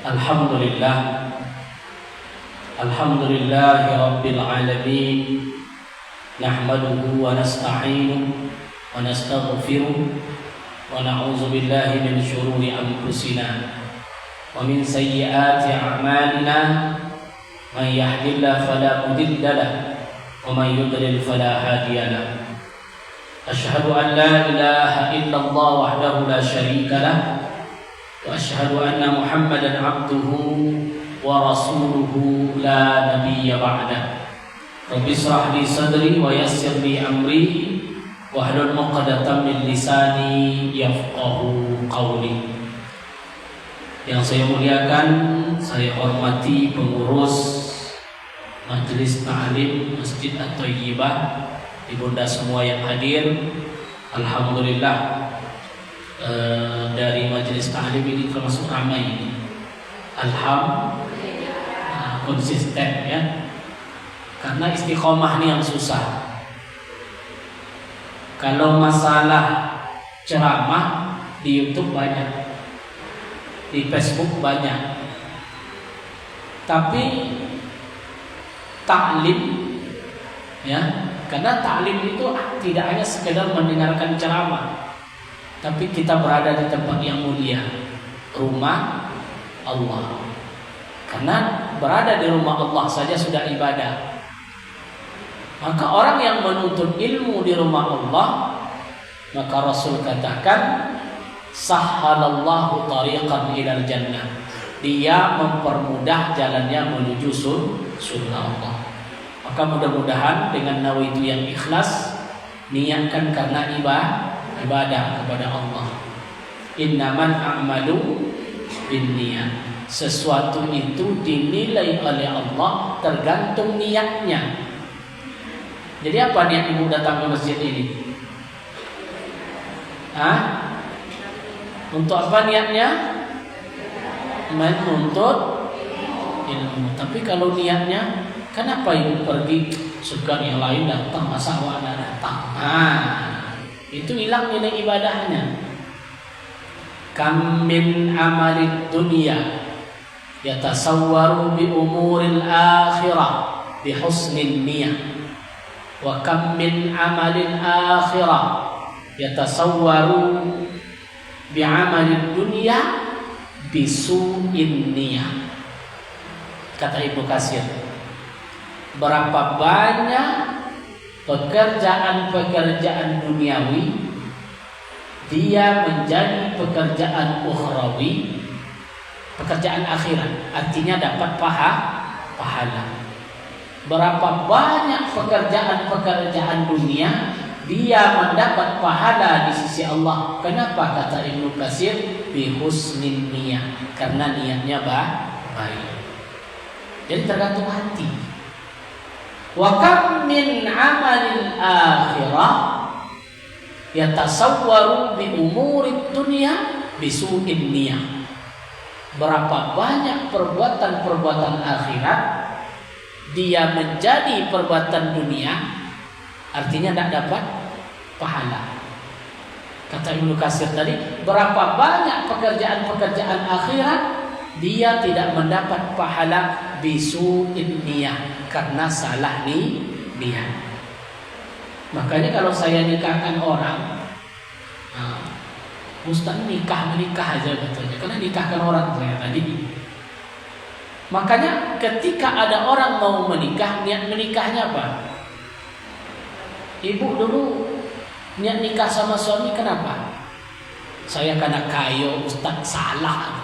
Alhamdulillah, alhamdulillahi rabbil alamin. Nahmaduhu wa nasta'inuhu wa nastaghfiruh wa na'udzu billahi min syururi anfusina wa min sayyiati a'malina. Man yahdihillahu fala mudilla lahu wa man yudlil fala hadiya lahu. Asyhadu an la ilaha illallah wahdahu la syarika lahu wa asyhadu anna Muhammadan abduhu wa rasuluhu la nabiyya ba'dah. Rabbi shrah li sadri wa yassir li amri wahlul 'uqdatam min lisani yafqahu qawli. Yang saya muliakan, saya hormati pengurus Majelis Ta'lim Masjid At-Thayyibah, ibunda semua yang hadir. Alhamdulillah, dari Majelis Ta'lim ini termasuk ramai. Alhamdulillah, konsisten ya. Karena istiqomah ini yang susah. Kalau masalah ceramah di YouTube banyak, di Facebook banyak, tapi taklim ya, karena taklim itu tidak hanya sekedar mendengarkan ceramah, tapi kita berada di tempat yang mulia, rumah Allah. Karena berada di rumah Allah saja sudah ibadah. Maka orang yang menuntut ilmu di rumah Allah, maka Rasul katakan sahhalallahu tariqan ilal jannah. Dia mempermudah jalannya menuju surga Allah. Maka mudah-mudahan dengan nawaitu yang ikhlas, niatkan karena ibadah kepada Allah. Innaman a'malu binniyat. Sesuatu itu dinilai oleh Allah tergantung niatnya. Jadi apa niat ibu datang ke masjid ini? Untuk apa niatnya? Menuntut ilmu. Tapi kalau niatnya, kenapa ibu pergi segan yang lain datang, masa awak datang? Itu hilang nilai ibadahnya. Kam min amalid dunya yatasawwaru bi umuril akhirah bi husnin niyah. Wa kam min amalin akhirah yatasawwaru bi amalid dunya bi su'in niyah. Kata Ibnu Katsir, berapa banyak pekerjaan-pekerjaan duniawi dia menjadi pekerjaan ukhrawi, pekerjaan akhirat, artinya dapat pahala. Berapa banyak pekerjaan-pekerjaan dunia dia mendapat pahala di sisi Allah. Kenapa? Kata Ibnu Katsir, bi husnin niyah, karena niatnya baik. Jadi tergantung hati. Wa kam min amalil akhirah yatasawwaru bi umurid dunya bi su'in niyah. Berapa banyak perbuatan-perbuatan akhirat dia menjadi perbuatan dunia, artinya tidak dapat pahala. Kata Ibnu Katsir tadi, berapa banyak pekerjaan-pekerjaan akhirat dia tidak mendapat pahala bisu'in niyah, karena salah niat. Makanya kalau saya nikahkan orang, Ustaz menikah aja katanya, karena nikahkan orang saya tadi. Makanya ketika ada orang mau menikah, niat menikahnya apa? Ibu dulu niat nikah sama suami kenapa? Saya karena kayo, Ustaz, salah.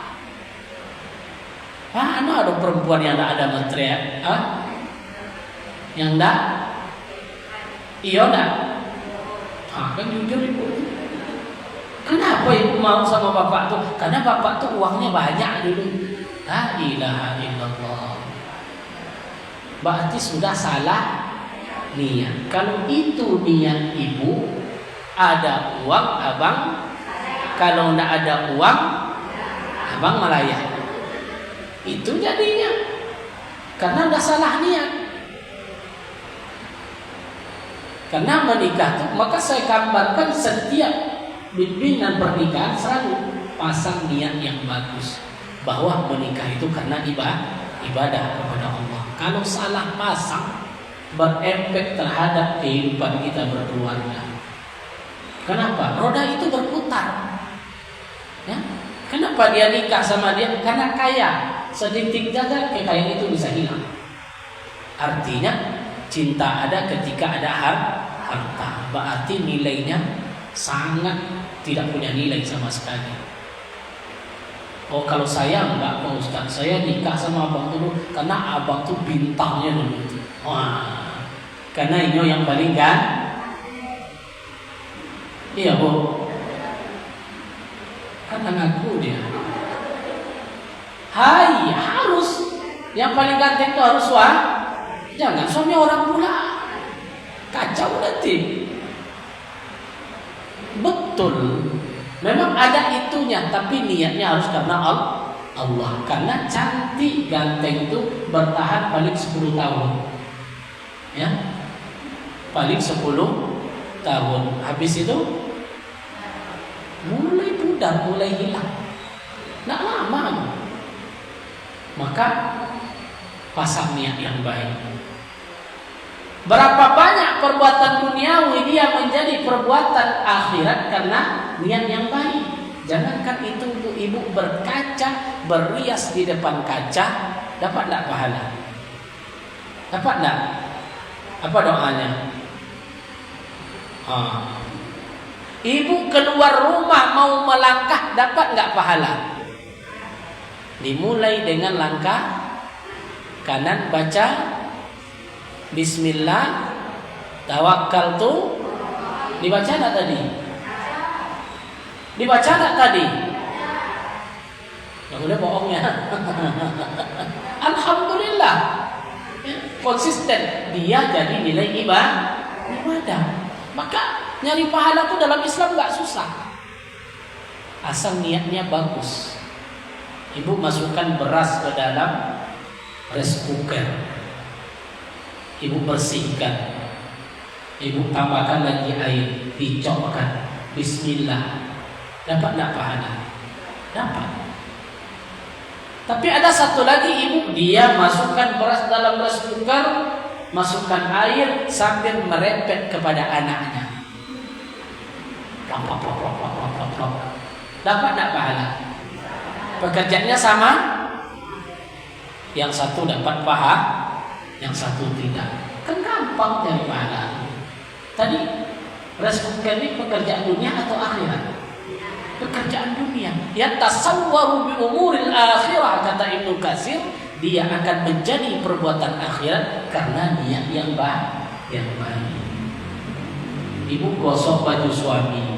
Ada perempuan yang tidak ada material, yang tidak, iya tidak. Kan jujur ibu. Kenapa ibu mau sama bapak tuh? Karena bapak tuh uangnya banyak dulu. La ilaha illallah. Berarti sudah salah niat. Kalau itu niat ibu, ada uang abang. Kalau tidak ada uang, abang melayani. Itu jadinya. Karena sudah salah niat. Karena menikah itu, maka saya gambarkan setiap bimbingan pernikahan selalu pasang niat yang bagus. bahwa menikah itu karena ibadah kepada Allah. Kalau salah pasang, berefek terhadap kehidupan kita berkeluarga. Kenapa? Roda itu berputar. Ya? Kenapa dia nikah sama dia? Karena kaya. Sedikit saja kekayaan itu bisa hilang. Artinya cinta ada ketika ada harta. Berarti nilainya sangat tidak punya nilai sama sekali. Oh, kalau saya enggak, Pak Ustaz, saya nikah sama abang dulu karena abang tuh bintangnya dulu. Wah, karena ini yang paling kan? Iya, Bu. Karena ngaku dia. Hai, harus yang paling ganteng itu harus jangan suami orang pula. Kacau nanti. Betul. Memang ada itunya, tapi niatnya harus karena Allah. Karena cantik ganteng itu bertahan paling 10 tahun. Ya. Paling 10 tahun. Habis itu mulai pudar, mulai hilang. Nggak lama. Maka pasang niat yang baik. Berapa banyak perbuatan duniawi dia menjadi perbuatan akhirat karena niat yang baik. Jangankan itu ibu berkaca, berrias di depan kaca, dapat tak pahala? Dapat tak? Apa doanya? Ibu keluar rumah mau melangkah, dapat nggak pahala? Dimulai dengan langkah kanan, baca Bismillah, tawakkaltu. Dibaca tak tadi? Dibaca tak tadi? Yang udah bohongnya. Alhamdulillah, konsisten dia jadi nilai ibadah. Maka nyari pahala itu dalam Islam nggak susah, asal niatnya bagus. Ibu masukkan beras ke dalam rice cooker, ibu bersihkan, ibu tambahkan lagi air, dicokkan, Bismillah, dapat tak pahala? Dapat. Tapi ada satu lagi ibu, dia masukkan beras dalam rice cooker, masukkan air sambil merepet kepada anaknya. Dapat tak pahala? Pekerjaannya sama, yang satu dapat pahala, yang satu tidak. Kan gampang dari pahala. Tadi rice cooker ini pekerjaan dunia atau akhirat? Pekerjaan dunia. Ya tasawwaru bi umuril akhirah, kata Ibnu Katsir, dia akan menjadi perbuatan akhirat karena niat yang baik. Ibu gosok baju suami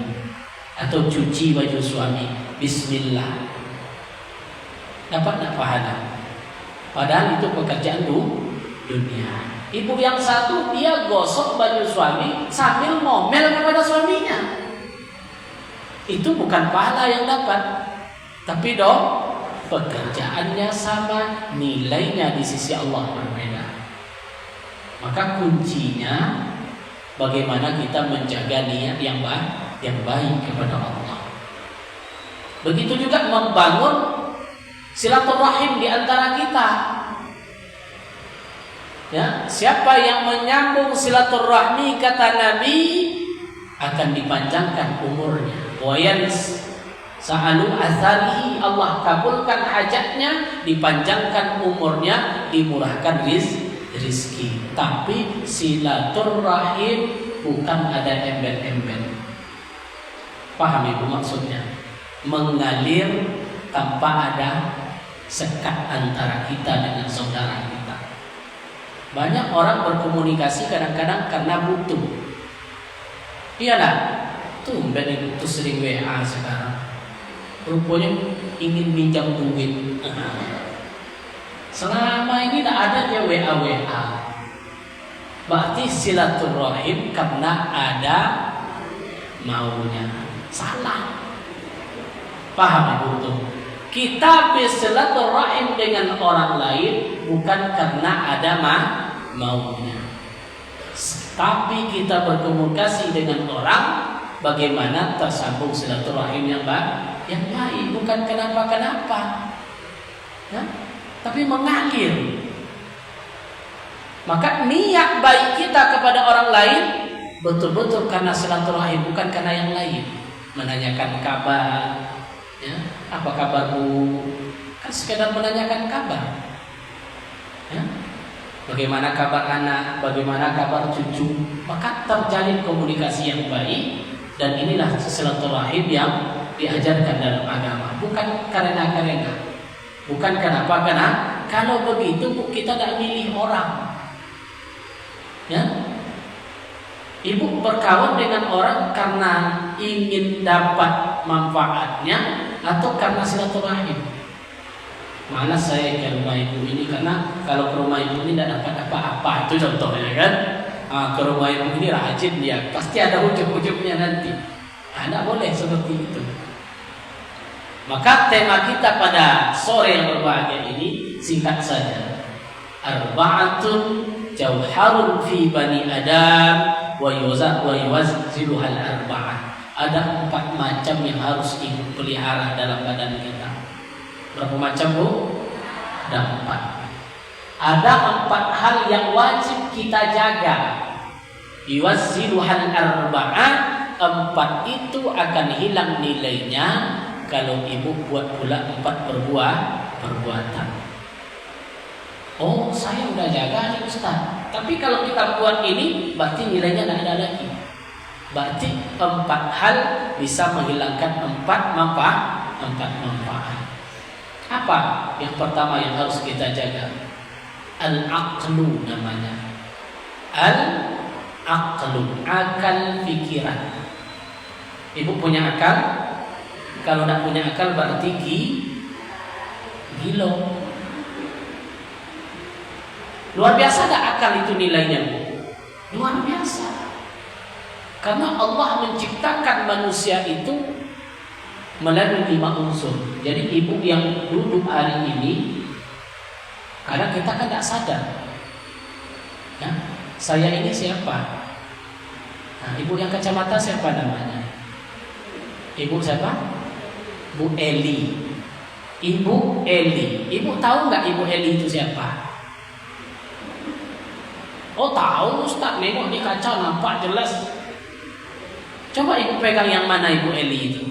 atau cuci baju suami, Bismillah, dapat tak pahala? Padahal itu pekerjaan dunia. Ibu yang satu dia gosok baju suami sambil ngomel kepada suaminya. Itu bukan pahala yang dapat, tapi pekerjaannya sama, nilainya di sisi Allah berbeda. Maka kuncinya bagaimana kita menjaga niat yang baik kepada Allah. Begitu juga membangun silaturahim di antara kita. Ya, siapa yang menyambung silaturahmi, kata Nabi, akan dipanjangkan umurnya. Wayans sa'alu azali, Allah kabulkan hajatnya, dipanjangkan umurnya, dimurahkan rizki. Tapi silaturahim bukan ada embel-embel. Paham ibu maksudnya? Mengalir tanpa ada sekat antara kita dengan saudara kita. Banyak orang berkomunikasi kadang-kadang karena butuh. Iya tak? Tumben ibu tuh sering WA sekarang. Rupanya ingin minjam duit. Selama ini tak ada dia WA. Berarti silaturahim karena ada maunya. Salah. Paham ibu tuh? Kita bersilaturahim dengan orang lain bukan karena ada maunya. Tapi kita berkomunikasi dengan orang bagaimana tersambung silaturahim yang baik, bukan kenapa-kenapa. ya, tapi mengalir. Maka niat baik kita kepada orang lain betul-betul karena silaturahim, bukan karena yang lain. Menanyakan kabar, ya, apa kabarmu? Kan sekedar menanyakan kabar. Ya. Bagaimana kabar anak, bagaimana kabar cucu, maka terjalin komunikasi yang baik. Dan inilah silaturahim yang diajarkan dalam agama, bukan karena bukan kenapa, karena kalau begitu kita tidak milih orang. Ya, ibu berkawan dengan orang karena ingin dapat manfaatnya atau karena silaturahim. Mana saya ke rumah ibu ini karena kalau ke rumah ibu ini tidak dapat apa-apa, itu contohnya kan. Ke rumah ibu ini rajin dia, pasti ada ujung-ujungnya nanti. Tidak boleh seperti itu. Maka tema kita pada sore yang berbahagia ini singkat saja. Arba'atun jauharun fi bani Adam wa yuwazziluhal arba'ah. Ada 4 macam yang harus ibu pelihara dalam badan kita. Berapa macam, Bu? Ada 4. Ada 4 hal yang wajib kita jaga. Yuwazziluhal arba'ah, 4 itu akan hilang nilainya kalau ibu buat pula 4 perbuatan. Oh, saya udah jaga nih Ustaz. Tapi kalau kita buat ini, berarti nilainya tidak ada lagi. Berarti 4 hal bisa menghilangkan 4 manfaat. Apa yang pertama yang harus kita jaga? Al-aqlu namanya. Al-aqlu, akal pikiran. Ibu punya akal? Kalau tidak punya akal berarti gilo. Luar biasa ada akal itu nilainya, Bu. Luar biasa. Karena Allah menciptakan manusia itu melalui 5 unsur. Jadi ibu yang duduk hari ini, kadang kita kan tidak sadar. Ya, saya ini siapa? Nah, ibu yang kacamata siapa namanya? Ibu siapa? Bu Eli. Ibu Eli. Ibu tahu nggak Ibu Eli itu siapa? Oh tahu Ustaz, nengok di kaca nampak jelas. Coba ibu pegang yang mana Ibu Eli itu?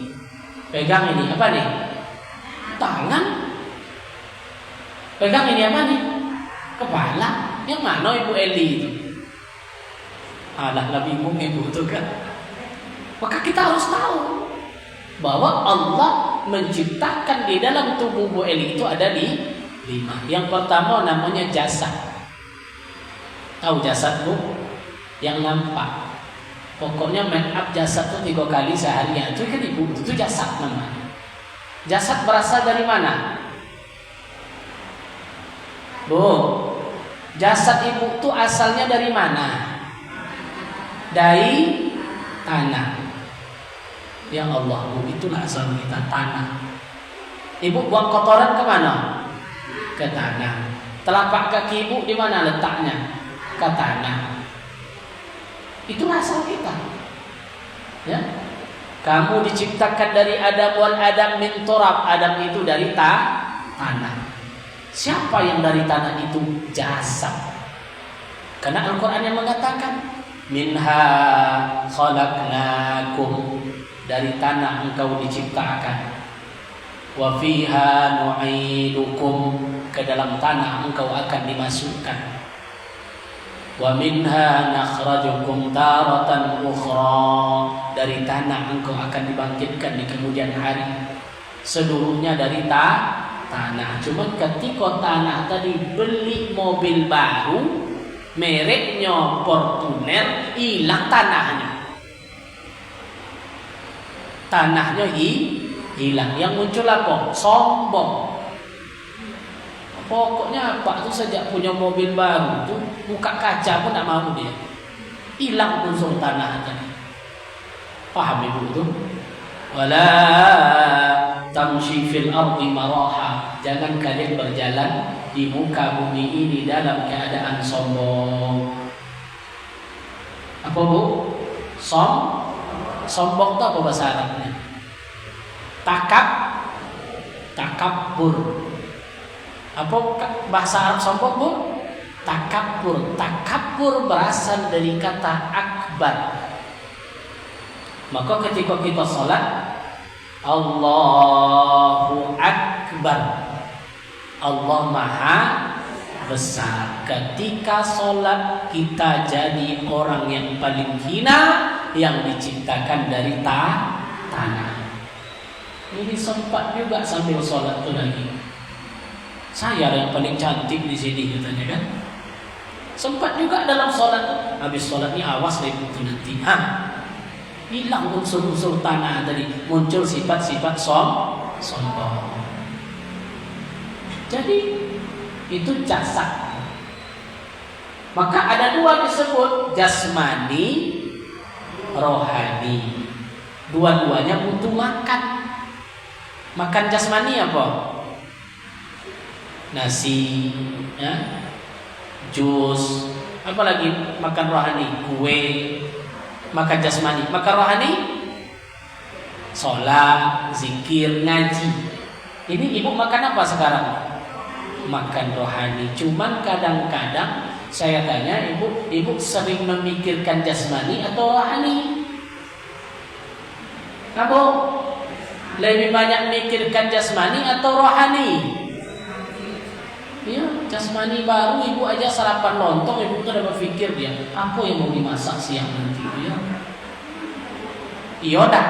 Pegang ini apa nih? Tangan. Pegang ini apa nih? Kepala. Yang mana Ibu Eli itu? Alah, lebih bingung ibu itu kan. Maka kita harus tahu bahwa Allah menciptakan di dalam tubuh Bu Eli itu ada 5. Yang pertama namanya jasad. Tahu jasad, Bu? Yang nampak. Pokoknya make up jasad itu 3 kali sehari. Itu kan ibu, itu jasad namanya. Jasad berasal dari mana? Bu, jasad ibu itu asalnya dari mana? Dari tanah. Ya Allah, Bu, itulah asal kita, tanah. Ibu buang kotoran ke mana? Ke tanah. Telapak kaki ibu di mana letaknya? Ke tanah. Itu asal kita. Ya. Kamu diciptakan dari Adam wal Adam min turab. Adam itu dari tanah. Siapa yang dari tanah itu? Jasad. Karena Al-Qur'an yang mengatakan minha khalaqnakum, dari tanah engkau diciptakan. Wa fiha nu'idukum, ke dalam tanah engkau akan dimasukkan. Wa minha nakhrajukum taratan ukhra, dari tanah engkau akan dibangkitkan di kemudian hari. Seluruhnya dari tanah. Cuma ketika tanah tadi beli mobil baru, mereknya Fortuner, hilang tanahnya. Tanahnya hilang. Yang muncul apa? Sombong. Pokoknya Pak itu sejak punya mobil baru tuh buka kaca pun tak mau dia. Hilang unsur tanah tadi. Paham ibu itu? Wala tamshi fil ardi maraha, jangan kalian berjalan di muka bumi ini dalam keadaan sombong. Apa, Bu? Sombong itu apa bahasa Arabnya? Takabur. Apa bahasa Arab sombong, Bu? Takabur. Takabur berasal dari kata akbar. Maka ketika kita sholat, Allahu Akbar, Allah Maha Besar. Ketika sholat kita jadi orang yang paling hina yang diciptakan dari tanah. Ini sempat juga sambil sholat tuh lagi. Saya yang paling cantik di sini katanya kan. Sempat juga dalam sholat. Habis sholat ini awas deh itu nanti. Hilang unsur-unsur tanah tadi. Muncul sifat-sifat sombong. Jadi itu jasad. Maka ada dua disebut jasmani, rohani. Dua-duanya butuh makan. Makan jasmani apa? Nasi, ya, jus, apalagi makan rohani, kue. Makan jasmani, makan rohani, sholat, zikir, ngaji. Ini ibu makan apa sekarang? Makan rohani. Cuman kadang-kadang saya tanya ibu sering memikirkan jasmani atau rohani? Kamu lebih banyak mikirkan jasmani atau rohani? Ya, jasmani baru ibu aja sarapan lontong, ibu tuh udah berpikir dia apa yang mau dimasak siang nanti ya. Iya dah.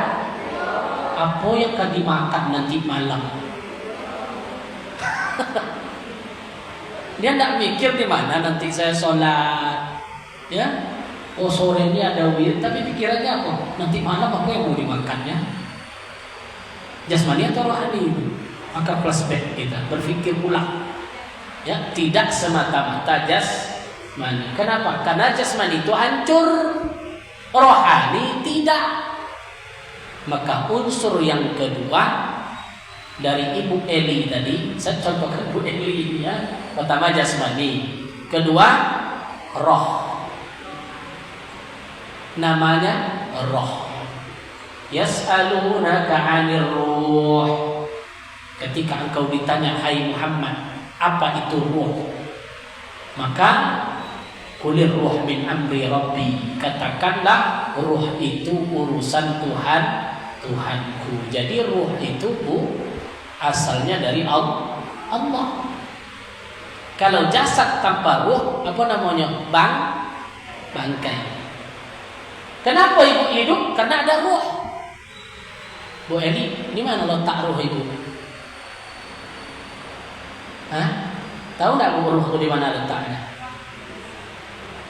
Apa yang akan dimakan nanti malam? Dia enggak mikir di mana nanti saya sholat. Ya. Oh sore ini ada wirid, tapi pikirannya apa? Nanti malam apa yang mau dimakannya? Jasmani atau rohani itu? Maka flashback kita berpikir ulang. Ya, tidak semata-mata jasmani. Kenapa? Karena jasmani itu hancur, rohani tidak. Maka unsur yang kedua dari Ibu Eli tadi, saya contohkan Ibu Eli ini ya. Pertama jasmani, kedua roh. Namanya roh. Yas'alunaka 'anir ruh. Ketika engkau ditanya, hai Muhammad, apa itu ruh? Maka kulir ruh min amri rabbi. Katakanlah ruh itu urusan Tuhanku. Jadi ruh itu asalnya dari Allah. Kalau jasad tanpa ruh, apa namanya? Bangkai. Kenapa ibu hidup? Karena ada ruh. Bu Eli, di mana letak ruh ibu? Tahu nggak ruh itu di mana letaknya?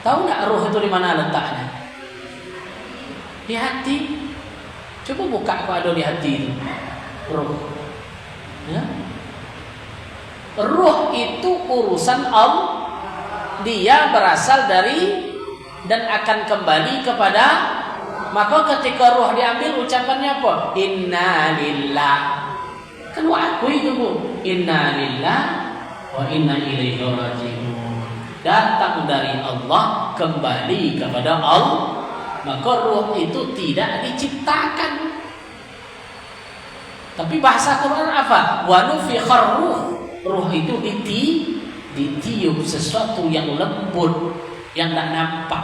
Tahu nggak ruh itu di mana letaknya? Di hati. Coba buka kalau ada di hati itu. Ruh. Ya. Ruh itu urusan Allah. Dia berasal dari dan akan kembali kepada. Maka ketika ruh diambil ucapannya apa? Inna lillah. Kan aku itu Bu. Inna lillah wa inna ilaihi raji'un. Datang dari Allah, kembali kepada Allah. Maka ruh itu tidak diciptakan. Tapi bahasa Quran apa? Wa nufikhar ruh. Ruh itu ditiup, sesuatu yang lembut, yang tidak nampak.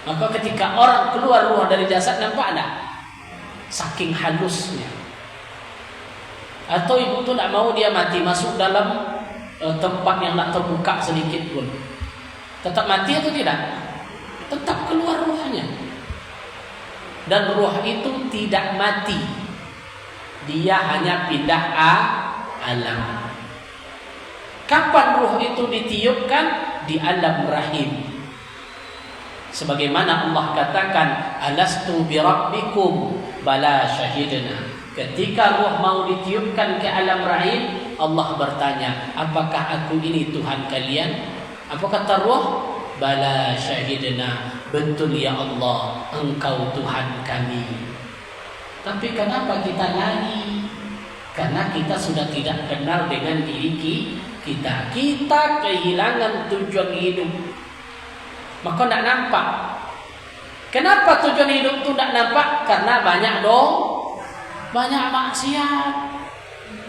Maka ketika orang keluar ruh dari jasad, nampak tak? Saking halusnya. Atau ibu tu tak mau dia mati, masuk dalam tempat yang tak terbuka sedikit pun, tetap mati atau tidak? Tetap keluar ruhnya. Dan ruh itu tidak mati, dia hanya pindah alam. Kapan ruh itu ditiupkan? Di alam rahim. Sebagaimana Allah katakan, alastu birabbikum, bala syahidna. Ketika ruh mau ditiupkan ke alam rahim, Allah bertanya, apakah aku ini Tuhan kalian? Apa kata ruh? Bala syahidna, betul ya Allah, engkau Tuhan kami. Tapi kenapa kita lari? Karena kita sudah tidak kenal dengan diri kita. Kita kehilangan tujuan hidup. Maka tidak nampak. Kenapa tujuan hidup itu tidak nampak? Karena banyak maksiat.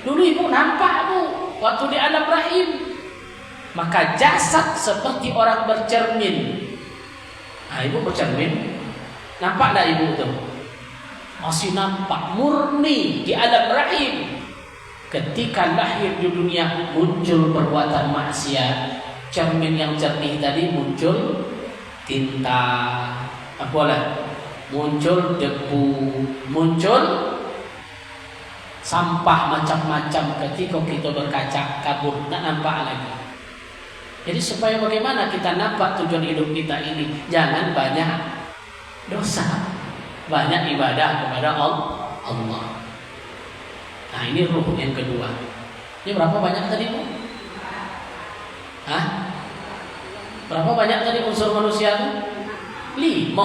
Dulu ibu nampak Bu, waktu di alam rahim. Maka jasad seperti orang bercermin. Nah, ibu bercermin, nampak tak ibu itu? Masih nampak murni di alam rahim. Ketika lahir di dunia muncul perbuatan maksiat, cermin yang jernih tadi muncul tinta, apalah, muncul debu, muncul sampah macam-macam. Ketika kita berkaca kabur, tak nampak lagi. Jadi supaya bagaimana kita nampak tujuan hidup kita ini? Jangan banyak dosa, banyak ibadah kepada Allah. Nah, ini ruh yang kedua. Ini berapa banyak tadi, Bu? Hah? Berapa banyak tadi unsur manusia itu? 5.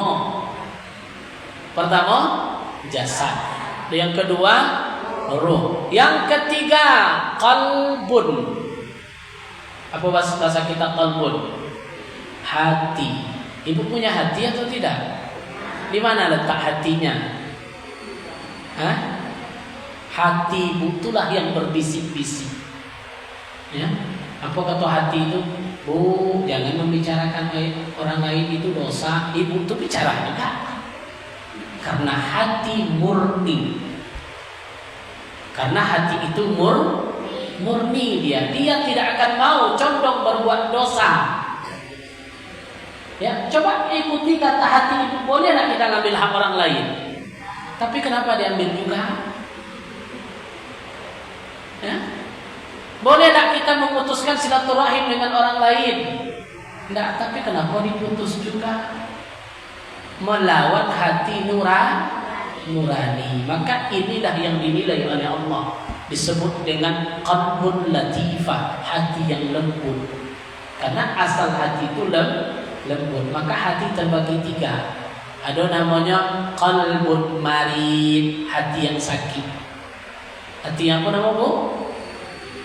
Pertama, jasad. Yang kedua, ruh. Yang ketiga, qalbun. Apa bahasa kita qalbun? Hati. Ibu punya hati atau tidak? Di mana letak hatinya? Hah? Hati ibu itulah yang berbisik-bisik. Ya? Apa kata hati itu? Bu, jangan membicarakan orang lain, itu dosa. Ibu itu bicara juga. Karena hati murni. Karena hati itu murni dia tidak akan mau condong berbuat dosa. Ya, coba ikuti kata hati ibu. Boleh tak kita ngambil hak orang lain? Tapi kenapa diambil juga? Ya? Boleh tak kita memutuskan silaturahim dengan orang lain? Tidak, tapi kenapa diputus juga? Melawan hati nurani. Maka inilah yang dinilai oleh Allah, disebut dengan qalbun latifah, hati yang lembut. Karena asal hati itu lembut. Maka hati terbagi 3. Ada namanya qalbun marid, hati yang sakit. Hati yang apa nama, Bu?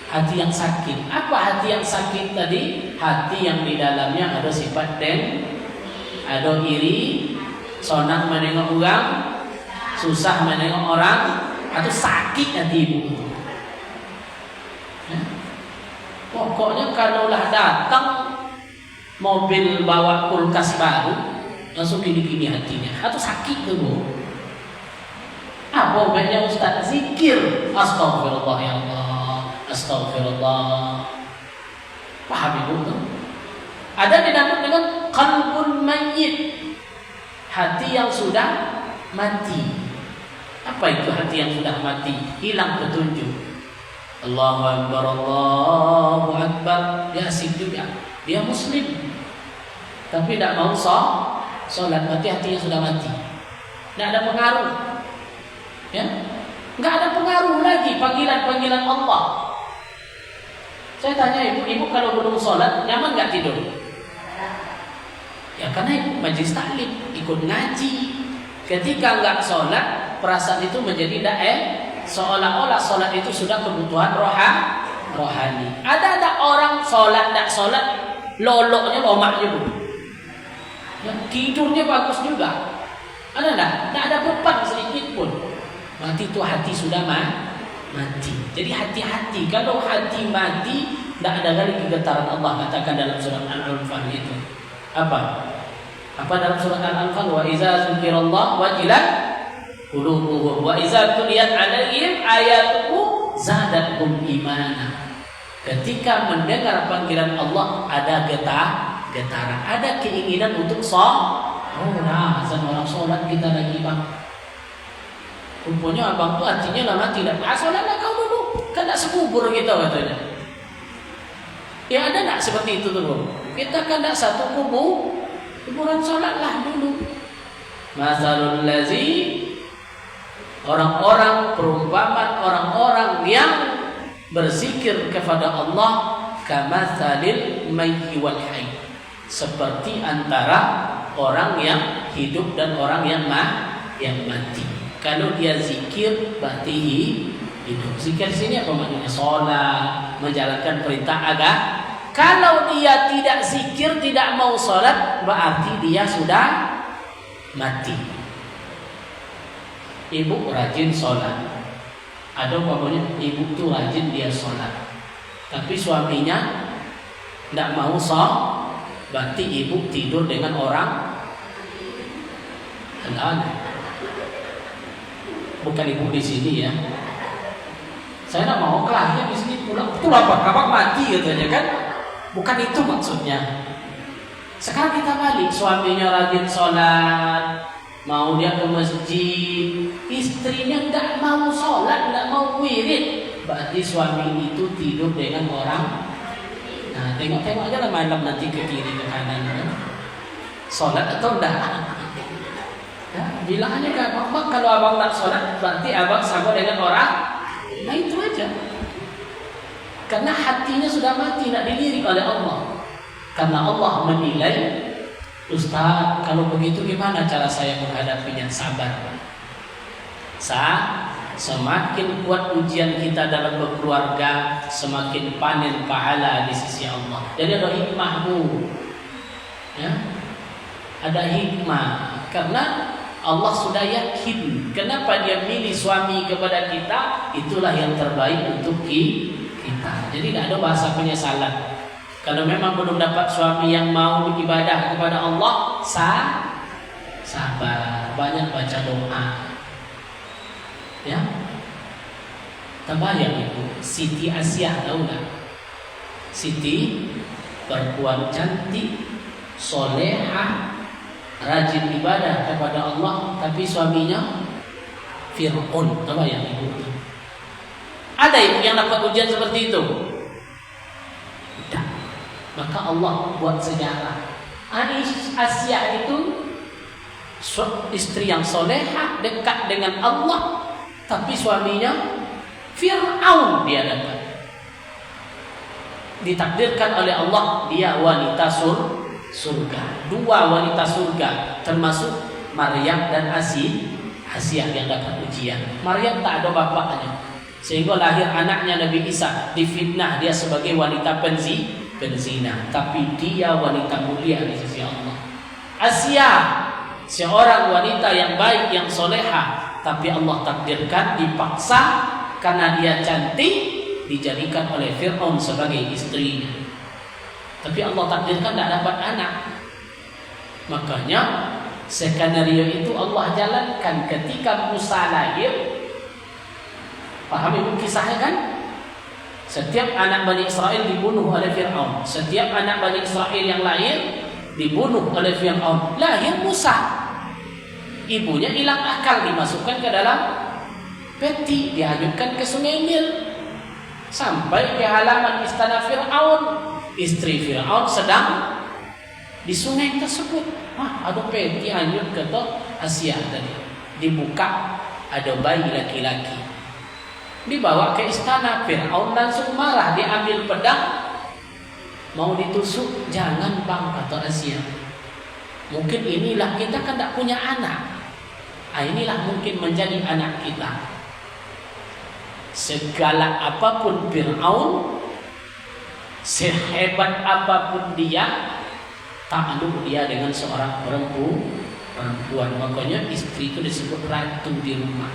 Hati yang sakit. Apa hati yang sakit tadi? Hati yang di dalamnya ada sifat ada iri, sonang menengok orang, susah menengok orang, atau sakit hati ibu. Ya? Pokoknya kalaulah datang mobil bawa kulkas baru, langsung gini-gini hatinya, atau sakit tuh, Bu. Apa baiknya Ustaz? Zikir, astagfirullah ya Allah, astagfirullah. Paham ibu tuh? Ada dinamakan dengan qalbun mayyit, hati yang sudah mati. Apa itu hati yang sudah mati? Hilang petunjuk. Allahu Akbar, Allahu Akbar. Dia asik juga. Dia muslim, tapi tidak mau sholat. Berarti hatinya sudah mati. Tidak ada pengaruh. Ya, nggak ada pengaruh lagi panggilan Allah. Saya tanya ibu kalau belum sholat nyaman nggak tidur? Ya karena ibu majlis taklim, ikut ngaji. Ketika nggak sholat, perasaan itu menjadi seolah-olah sholat itu sudah kebutuhan rohani. Ada orang sholat nggak sholat, loloknya lomaknya, Bu. Ya, tidurnya bagus juga. Ada nggak ada beban sedikit pun. Mati itu hati sudah mati. Jadi hati-hati. Kalau hati mati, tidak ada lagi kegetaran Allah. Katakan dalam surat Al-Anfal itu. Apa dalam surat Al-Anfal? Wa iza dzukirallah wajilat qulubuhum wa iza tuliyat 'alaihim ayatuhu zadatuhum imana. Ketika mendengar panggilan Allah ada getaran, ada keinginan untuk azan orang sholat kita lagi, Bang. Rupanya abang tuh artinya lama tidak sholatlah kau dulu, kan tak sekubur kita katanya. Ya ada tak seperti itu tuh? Kita kan tak satu kuburan sholatlah dulu. Masalul lazi, orang-orang perumpamaan orang-orang yang berzikir kepada Allah kamatsalil mayyi wal hayy, seperti antara orang yang hidup dan orang yang mati. Kalau dia zikir berarti hidup. Zikir sini apa maknanya? Sholat, menjalankan perintah agama. Kalau dia tidak zikir, tidak mau sholat, berarti dia sudah mati. Ibu rajin sholat. Ada umpamanya ibu tuh rajin dia sholat. tapi suaminya tidak mau berarti ibu tidur dengan orang lain. Bukan ibu di sini ya. Saya tidak mau kelahiran di sini pulang. Itu apa? Kapak mati katanya kan? Bukan itu maksudnya. Sekarang kita balik, suaminya rajin sholat, mau dia ke masjid, istrinya tidak mau sholat, tidak mau wirid, berarti suami itu tidur dengan orang. Nah, tengok-tengok aja lah malam nanti ke kiri ke kanan kan? Sholat atau enggak? Ya, bilang aja ke abang, kalau abang tak sholat, berarti abang sama dengan orang. Nah itu aja. Karena hatinya sudah mati, tidak dilirik oleh Allah. Karena Allah menilai, Ustaz, kalau begitu gimana cara saya menghadapinya? Sabar. Semakin kuat ujian kita dalam berkeluarga, semakin panen pahala di sisi Allah. Jadi ada hikmah ya, ada hikmah. Karena Allah sudah yakin kenapa dia milih suami kepada kita, itulah yang terbaik untuk kita. Jadi tidak ada bahasa penyesalan. Kalau memang belum dapat suami yang mau ibadah kepada Allah, sabar, banyak baca doa. Ya, terbayang itu Siti Asyah, tahu nggak? Siti perempuan cantik, solehah, rajin ibadah kepada Allah, tapi suaminya Fir'aun. Terbayang ibu itu? Ada ibu yang dapat ujian seperti itu? Tidak. Maka Allah buat sejarah. Asyah itu istri yang solehah, dekat dengan Allah, tapi suaminya Fir'aun dia dapat. Ditakdirkan oleh Allah dia wanita surga. Dua wanita surga, termasuk Maryam dan Asyah yang dapat ujian. Maryam tak ada bapaknya, sehingga lahir anaknya Nabi Isa, difitnah dia sebagai wanita penzina, tapi dia wanita mulia di sisi Allah. Asyah seorang wanita yang baik, yang soleha, tapi Allah takdirkan dipaksa karena dia cantik, dijadikan oleh Fir'aun sebagai istrinya. Tapi Allah takdirkan tidak dapat anak. Makanya skenario itu Allah jalankan ketika Musa lahir. Paham ibu kisahnya kan? Setiap anak Bani Israel dibunuh oleh Fir'aun. Setiap anak Bani Israel yang lahir dibunuh oleh Fir'aun. Lahir Musa. Ibunya hilang akal, dimasukkan ke dalam peti, dihanyutkan ke sungai Nil. Sampai ke halaman istana Fir'aun. Istri Fir'aun sedang di sungai tersebut. Ada peti hanyut ke Asyah tadi. Dibuka, ada bayi laki-laki. Dibawa ke istana, Fir'aun langsung marah, diambil pedang, mau ditusuk. Jangan bang, kata Asyah. Mungkin inilah, kita kan tidak punya anak. Inilah mungkin menjadi anak kita. Segala apapun Fir'aun, sehebat apapun dia, takluk dia dengan seorang perempuan. Makanya istri itu disebut ratu di rumah.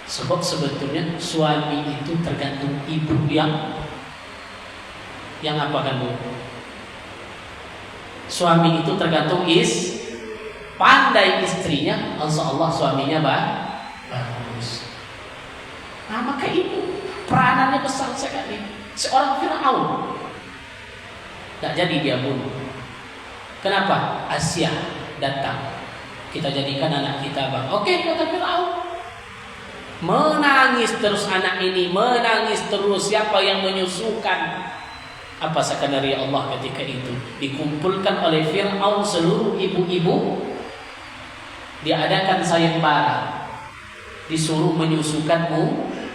Sebab sebetulnya suami itu tergantung ibu yang apa kan Bu? Suami itu tergantung pandai istrinya, insya Allah suaminya bagus. Nah, maka ibu peranannya besar sekali. Seorang Fir'aun tidak jadi dia bunuh. Kenapa? Asyah datang, kita jadikan anak kita bang. Oke, kata Fir'aun. Menangis terus anak ini, menangis terus. Siapa yang menyusukan? Apa skenario Allah ketika itu? Dikumpulkan oleh Fir'aun seluruh ibu-ibu, diadakan sayembara, disuruh menyusukan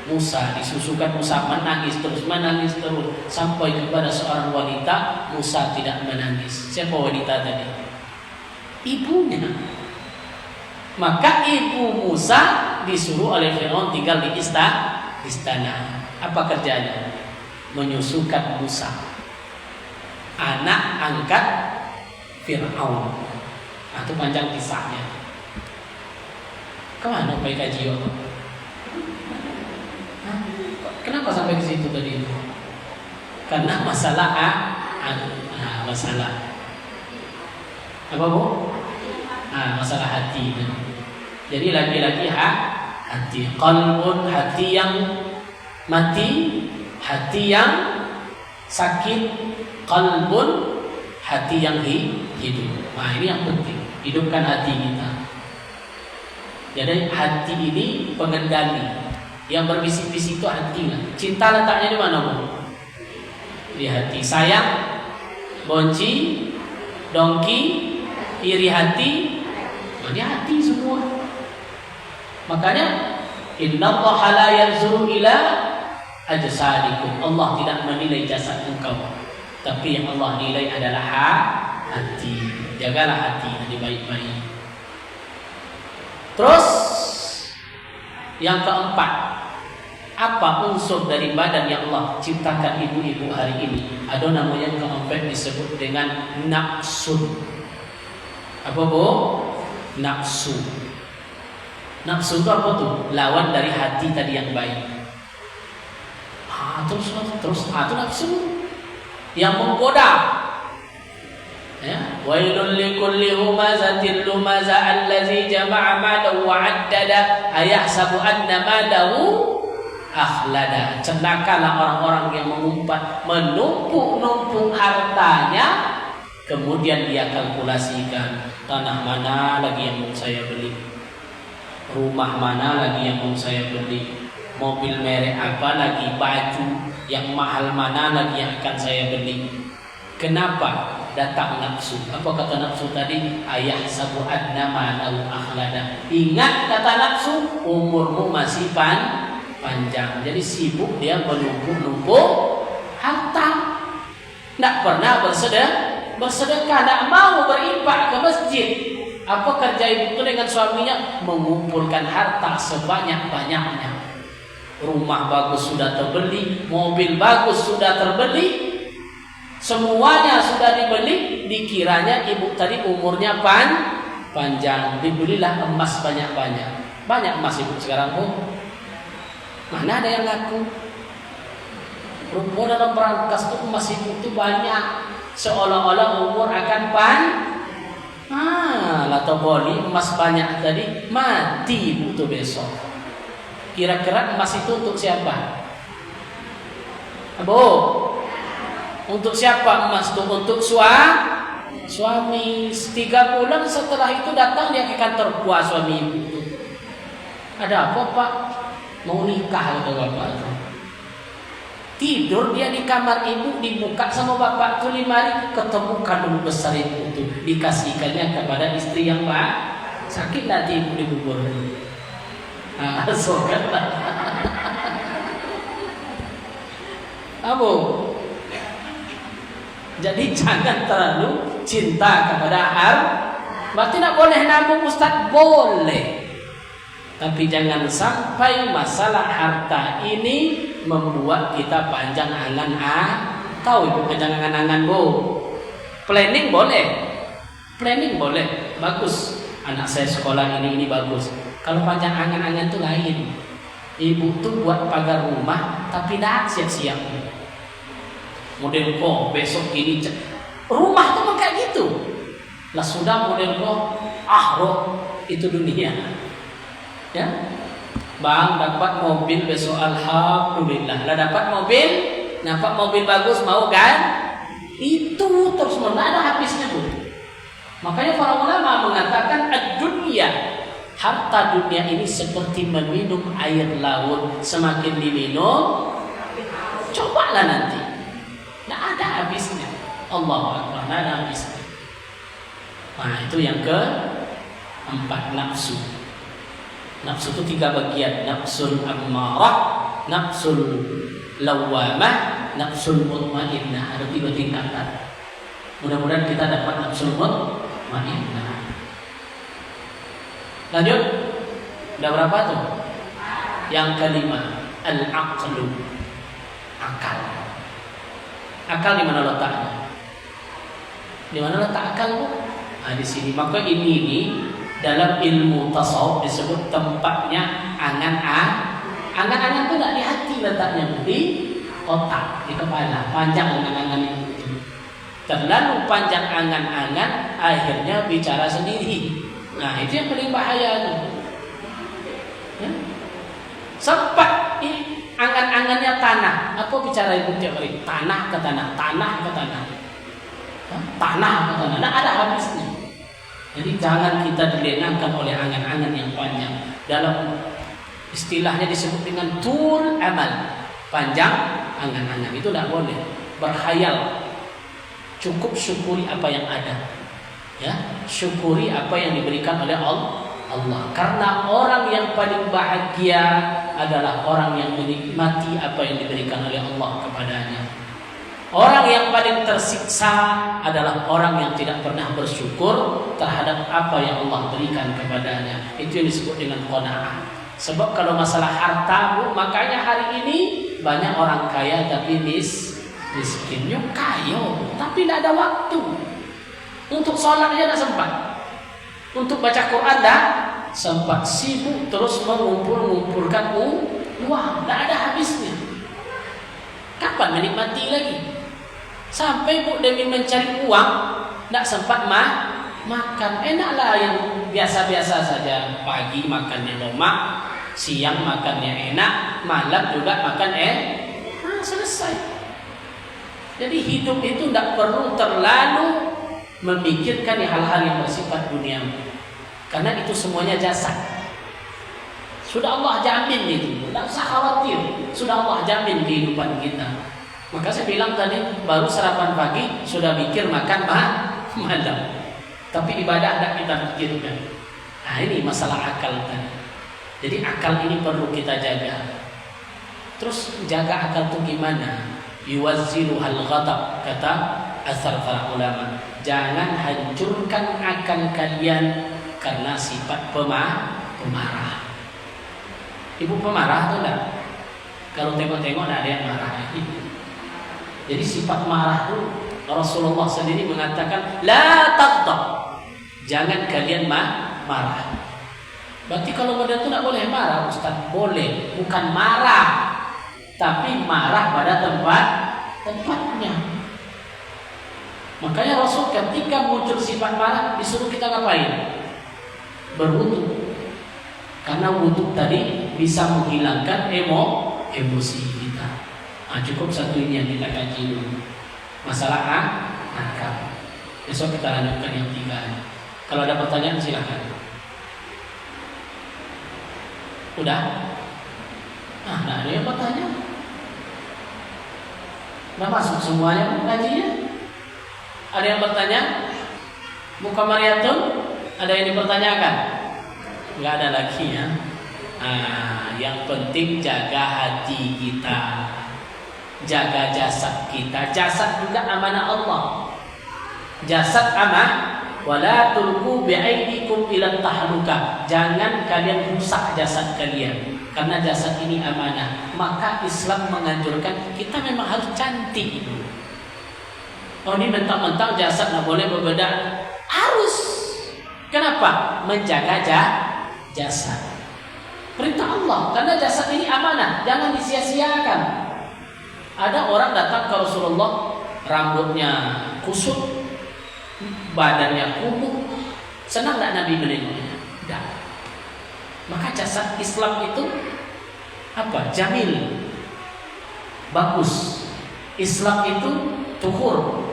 Musa, disusukan Musa, menangis terus sampai kepada seorang wanita. Musa tidak menangis. Siapa wanita tadi? Ibunya. Maka ibu Musa disuruh oleh Fir'aun tinggal di istana. Apa kerjanya? Menyusukan Musa, anak angkat Fir'aun. Itu panjang kisahnya. Kemana Pak Kaji? Kenapa sampai ke situ tadi? Karena masalah masalah apa Bu? Masalah hati. Jadi lagi-lagi hati, qalbun, hati yang mati, hati yang sakit, qalbun, hati yang hidup. Nah, ini yang penting, hidupkan hati kita. Jadi hati ini pengendali. Yang berbisik-bisik itu hati. Cinta letaknya di mana, Bu? Di hati. Sayang, benci, dongki, iri hati, ini hati semua. Makanya innallaha la yanzuru ila ajsadikum. Allah tidak menilai jasad engkau, tapi yang Allah nilai adalah hati. Jagalah hati ini baik-baik. Terus yang keempat, apa unsur dari badan yang Allah ciptakan ibu-ibu hari ini? Ada namanya yang keempat disebut dengan nafsu. Apa Bu? Nafsu. Nafsu itu apa tuh? Lawan dari hati tadi yang baik. Terus itu nafsu yang menggoda. Ya, wailul likulli humazatil lumaza allazi jama'a malahu wa 'addada ayahsabu anna malahu akhlada. Celakalah orang-orang yang menumpuk-numpuk hartanya, kemudian dia kalkulasikan tanah mana lagi yang mau saya beli, rumah mana lagi yang mau saya beli, mobil merek apa lagi, baju yang mahal mana lagi yang akan saya beli. Kenapa? Datang nafsu. Apa kata nafsu tadi? Ayahsabu anna malahu akhlada. Ingat kata nafsu, umurmu masih panjang. Jadi sibuk dia menumpuk-numpuk harta. Tidak pernah bersedekah, tidak mau berinfak ke masjid. Apa kerja ibu itu dengan suaminya? Mengumpulkan harta sebanyak-banyaknya. Rumah bagus sudah terbeli, mobil bagus sudah terbeli, semuanya sudah dibeli. Dikiranya ibu tadi umurnya panjang, dibelilah emas banyak-banyak. Banyak emas ibu sekarang, Bu. Mana ada yang laku? Rumah dalam berangkas itu emas ibu itu banyak, seolah-olah umur akan atau boli emas banyak tadi mati ibu tuh besok. Kira-kira emas itu untuk siapa? Bu, untuk siapa emas itu? Untuk suami. 3 bulan setelah itu datang dia ke kantor puas suami ibu. Ada apa Pak? Mau nikah kata bapak. Tidur dia di kamar ibu, dibuka sama bapak tuh lemari, ketemu kandung besar ibu itu, dikasihkannya kepada istri yang sakit nanti ibu dikubur. Abu. Jadi jangan terlalu cinta kepada harta. Berarti tidak boleh nabung Ustaz? Boleh. Tapi jangan sampai masalah harta ini membuat kita panjang angan. Tahu ibu panjang angan-angan, Bu? Planning boleh. Planning boleh. Bagus. Anak saya sekolah ini bagus. Kalau panjang angan-angan itu lain. Ibu tuh buat pagar rumah tapi tidak siap-siap. Model kok besok ini rumah tuh kayak gitu. Lah sudah model kok itu dunia. Ya. Bang dapat mobil besok alhamdulillah. Lah dapat mobil bagus mau kan? Itu terus ada habisnya, Bu. Makanya para ulama mengatakan ad-dunya, harta dunia ini seperti meminum air laut, semakin diminum cobalah nanti. Tidak ada habisnya. Allahu Akbar, tidak ada habisnya. Nah itu yang keempat, nafsu. Nafsu itu 3 bagian. Nafsul ammarah, nafsul lawamah, nafsul mutmainnah. Ada 3 tingkatan. Mudah-mudahan kita dapat nafsul mutmainnah. Lanjut. Udah berapa tuh? Yang kelima, al-aqlu. Akal. Akal di mana letaknya? Di mana letak akal, Bu? Di sini. Maka ini dalam ilmu tasawuf disebut tempatnya angan-angan. Angan-angan itu tidak di hati letaknya, di otak, di kepala, panjang angan-angan itu. Terlalu panjang angan-angan, akhirnya bicara sendiri. Nah, itu yang paling bahaya tuh. Ya? Sempat angan-angannya tanah. Apa bicara ibu tiap hari? Tanah ke tanah, tanah ke tanah. Tanah ke tanah. Nah, ada habisnya. Jadi jangan kita dilengahkan oleh angan-angan yang panjang. Dalam istilahnya disebut dengan tul amal, panjang angan-angan. Itu tidak boleh. Berkhayal. Cukup syukuri apa yang ada. Ya, syukuri apa yang diberikan oleh Allah. Karena orang yang paling bahagia adalah orang yang menikmati apa yang diberikan oleh Allah kepadanya. Orang yang paling tersiksa adalah orang yang tidak pernah bersyukur terhadap apa yang Allah berikan kepadanya. Itu yang disebut dengan qanaah. Sebab kalau masalah harta, makanya hari ini banyak orang kaya tapi miskinnya kaya, tapi tidak ada waktu. Untuk sholat aja tidak sempat. Untuk baca Quran dah sempat, sibuk terus mengumpulkan uang, tidak ada habisnya. Kapan menikmati lagi? Sampai demi mencari uang tidak sempat makan. Enaklah yang biasa-biasa saja. Pagi makannya lemak, siang makannya enak, malam juga makan selesai. Jadi hidup itu tidak perlu terlalu memikirkan hal-hal yang bersifat duniawi, karena itu semuanya jasad. Sudah Allah jamin itu, tidak usah khawatir. Sudah Allah jamin kehidupan kita. Maka saya bilang tadi, baru sarapan pagi sudah mikir makan malam, tapi ibadah tidak kita pikirkan. Nah, ini masalah akal tadi. Jadi akal ini perlu kita jaga. Terus jaga akal itu gimana? Yuwazziluhal ghadab, kata asar para ulama. Jangan hancurkan akal kalian karena sifat pemarah. Ibu pemarah atau enggak? Kalau tengok-tengok ada yang marah. Jadi sifat marah itu Rasulullah sendiri mengatakan la taghdab. Jangan kalian marah. Berarti kalau model itu tidak boleh marah, Ustaz. Boleh, bukan marah, tapi marah pada tempatnya. Makanya Rasul ketika muncul sifat marah disuruh kita ngapain? Berwudu. Karena wudu tadi bisa menghilangkan emosi kita. Nah, cukup satu ini yang kita kaji dulu. Masalah akal. Besok kita lanjutkan yang 3. Kalau ada pertanyaan silakan. Udah? Nah, ada yang bertanya? Udah masuk semuanya kajinya? Ada yang bertanya? Muka Mariatun? Ada yang dipertanyakan? Enggak ada lagi ya. Nah, yang penting jaga hati kita, jaga jasad kita. Jasad juga amanah Allah. Jasad amanah. Wala tulqu bi'aidikum ila tahluka. Jangan kalian rusak jasad kalian, karena jasad ini amanah. Maka Islam menganjurkan kita memang harus cantik. Oh, ini mentang-mentang jasad nggak boleh berbeda. Harus. Kenapa? Menjaga jasad. Perintah Allah, karena jasad ini amanah, jangan disia-siakan. Ada orang datang ke Rasulullah, rambutnya kusut, badannya kumuh. Senang tak Nabi menengoknya? Tidak. Maka jasad Islam itu apa? Jamil, bagus. Islam itu tuhur,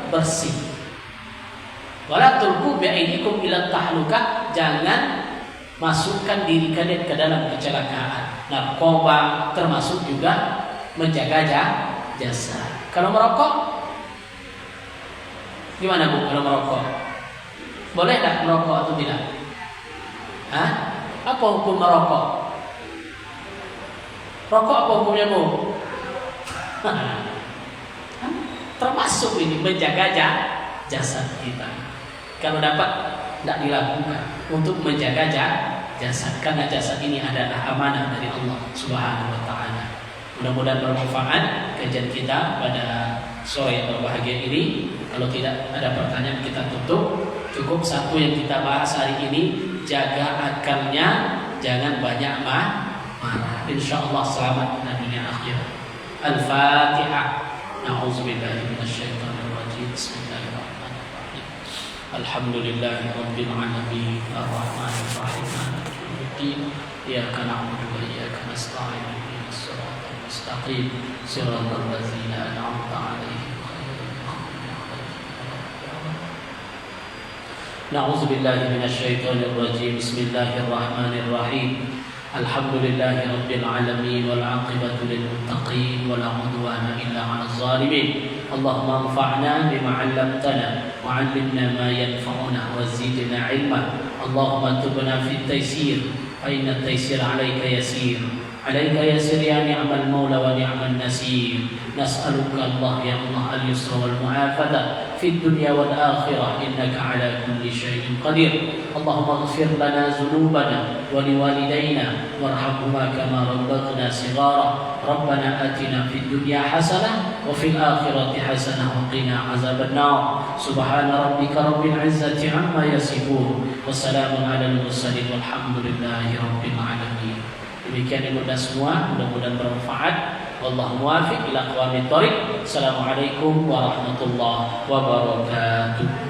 bersih. Wala tulqu bi'aidikum ila tahluka. Jangan masukkan diri kalian ke dalam kecelakaan. Narkoba termasuk juga menjaga jasad. Kalau merokok gimana Bu? Kalau merokok boleh tak merokok atau tidak? Hah? Apa hukum merokok? Rokok apa hukumnya Bu? Termasuk ini menjaga jasad kita. Kalau dapat tidak dilakukan untuk menjaga jasad, karena jasad ini adalah amanah dari Allah Subhanahu wa taala. Mudah-mudahan bermanfaat kajian kita pada sore yang berbahagia ini. Kalau tidak ada pertanyaan kita tutup. Cukup satu yang kita bahas hari ini, jaga akalnya, jangan banyak marah. Insyaallah selamat dunia akhirat. Al-Fatihah. Na'udzubillahi minasyaitonir rajim. Bismillahirrahmanirrahim. Alhamdulillahi rabbil alamin. Arrahmanir rahim. Maliki yaumiddin. Iyyaka na'budu wa iyyaka nasta'in. Ihdinas siratal mustaqim. Siratal ladzina an'amta 'alaihim ghairil maghdubi 'alaihim. Na'udzubillahi minasyaitonir rajim. Bismillahirrahmanirrahim. Alhamdulillahi rabbil alamin wal 'aqibatu lil muttaqin wala 'udwana illa 'alal zalimin. Allahumma anfa'na bima 'allamtana wa 'allimna ma yanfa'una wa zidna 'ilma. Allahumma tubna fit taysir fa inna at-taysir 'alaika yasir. 'Alaika yasir ya ni'mal maula wa ni'man nasir. Nas'aluka Allah ya Allah al-yusra wal mu'afata fid dunya wal akhirah innaka 'ala kulli syai'in qadir. Allahumma ighfir lana dhunubana wa liwalidayna warhamhuma kama rabbatna shighara. Rabbana atina fid dunya hasanah wa fil akhirati hasanah wa qina azaban nar. Subhana rabbika rabbil izzati amma yasifun wa salamun 'alal mursalin walhamdulillahi rabbil alamin. Demikian ibunda semua, mudah-mudahan bermanfaat. Wallahu muwaffiq ila aqwamit thoriq. Assalamualaikum warahmatullahi wabarakatuh.